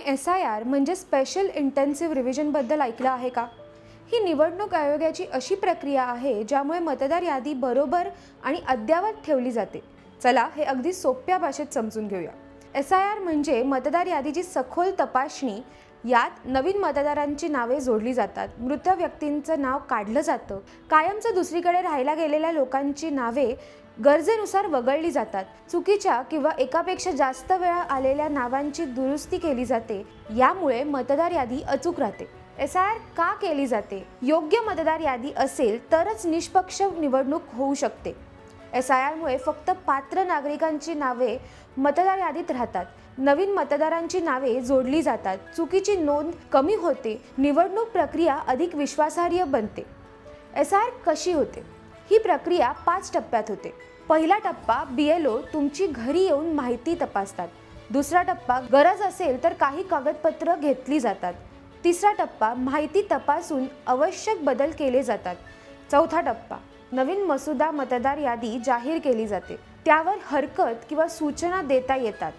SIR म्हणजे special intensive रिव्हिजनबद्दल ऐकलं आहे का? ही निवडणूक आयोगाची अशी प्रक्रिया आहे ज्यामुळे मतदार यादी बरोबर आणि अद्ययावत ठेवली जाते. चला हे अगदी सोप्या भाषेत समजून घेऊया. SIR म्हणजे मतदार यादीची सखोल तपासणी. यात नवीन मतदारांची नावे जोडली जातात, मृत व्यक्तींचं नाव काढलं जातं, कायमचं दुसरीकडे राहायला गेलेल्या लोकांची नावे गरजेनुसार वगळली जातात, चुकीच्या किंवा एकापेक्षा जास्त वेळा आलेल्या नावांची दुरुस्ती केली जाते. यामुळे मतदार यादी अचूक राहते. SIR का केली जाते? योग्य मतदार यादी असेल तरच निष्पक्ष निवडणूक होऊ शकते. SIR मुळे फक्त पात्र नागरिकांची नावे मतदार यादीत राहतात, नवीन मतदारांची नावे जोडली जातात, चुकीची नोंद कमी होते, निवडणूक प्रक्रिया अधिक विश्वासार्ह बनते. SIR कशी होते? ही प्रक्रिया 5 टप्प्यात होते. पहिला टप्पा BLO तुमची घरी येऊन माहिती तपासतात. दुसरा टप्पा गरज असेल तर काही कागदपत्र घेतली जातात. तिसरा टप्पा माहिती तपासून आवश्यक बदल केले जातात. चौथा टप्पा नवीन मसुदा मतदार यादी जाहीर केली जाते, त्यावर हरकत किंवा सूचना देता येतात.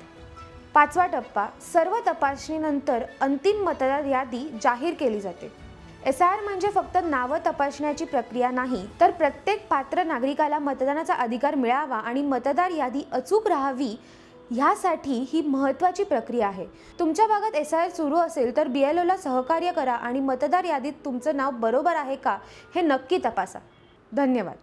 पाचवा टप्पा सर्व तपासणीनंतर अंतिम मतदार यादी जाहीर केली जाते. SIR म्हणजे फक्त नावं तपासण्याची प्रक्रिया नाही, तर प्रत्येक पात्र नागरिकाला मतदानाचा अधिकार मिळावा आणि मतदार यादी अचूक राहावी ह्यासाठी ही महत्त्वाची प्रक्रिया आहे. तुमच्या भागात SIR सुरू असेल तर BLO ला सहकार्य करा आणि मतदार यादीत तुमचं नाव बरोबर आहे का हे नक्की तपासा. धन्यवाद.